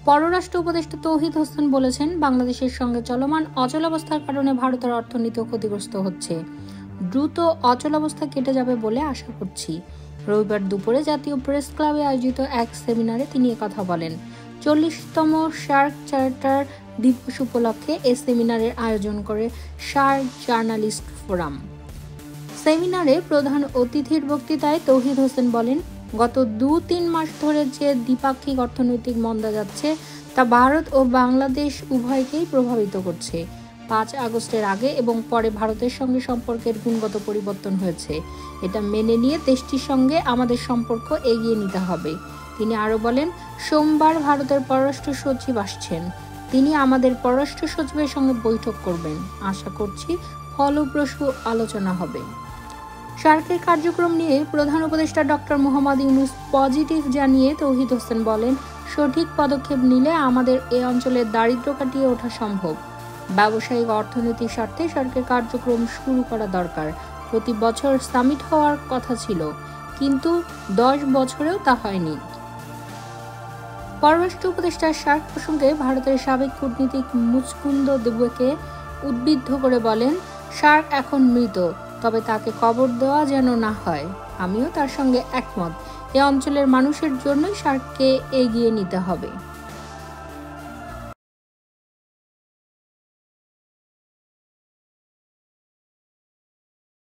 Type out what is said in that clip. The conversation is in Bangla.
পররাষ্ট্র উপদেষ্টা তৌহিদ হোসেন বলেছেন, বাংলাদেশের সঙ্গে চলমান অচলাবস্থার কারণে ভারতের অর্থনীতি ক্ষতিগ্রস্ত হচ্ছে। দ্রুত অচলাবস্থা কেটে যাবে বলে আশা করছি। রবিবার দুপুরে জাতীয় প্রেস ক্লাবে আয়োজিত এক সেমিনারে তিনি একথা বলেন। 40তম শার্ক চার্টার দিবস উপলক্ষে এই সেমিনারের আয়োজন করে শার্ক জার্নালিস্ট ফোরাম। সেমিনারে প্রধান অতিথির বক্তৃতায় তৌহিদ হোসেন বলেন, গত 2-3 মাস ধরে যে দ্বিপাক্ষিক অর্থনৈতিক মন্দা যাচ্ছে তা ভারত ও বাংলাদেশ উভয়কেই প্রভাবিত করছে। 5 আগস্টের আগে এবং পরে ভারতের সঙ্গে সম্পর্কের গুণগত পরিবর্তন হয়েছে। এটা মেনে নিয়ে দেশটির সঙ্গে আমাদের সম্পর্ক এগিয়ে নিতে হবে। তিনি আরও বলেন, সোমবার ভারতের পররাষ্ট্র সচিব আসছেন। তিনি আমাদের পররাষ্ট্র সচিবের সঙ্গে বৈঠক করবেন। আশা করছি ফলপ্রসূ আলোচনা হবে। শার্কের কার্যক্রম নিয়ে প্রধান উপদেষ্টা ডক্টর মোহাম্মদ ইউনূস পজিটিভ জানিয়ে তৌহিদ হোসেন বলেন, সঠিক পদক্ষেপ নিলে আমাদের এ অঞ্চলের দারিদ্র্য কাটিয়ে ওঠা সম্ভব। ব্যবসায়িক অর্থনৈতিক স্বার্থে শার্কের কার্যক্রম শুরু করা দরকার। প্রতি বছর সামিট হওয়ার কথা ছিল, কিন্তু 10 বছরেও তা হয়নি। পররাষ্ট্র উপদেষ্টা শার্ক প্রসঙ্গে ভারতের সাবেক কূটনীতিক মুচকুন্দ দেবকে উদ্বুদ্ধ করে বলেন, শার্ক এখন মৃত, তবে তাকে কবর দেওয়া যেন না হয়। আমিও তার সঙ্গে একমত। এ অঞ্চলের মানুষের জন্যই শার্ককে এগিয়ে নিতে হবে।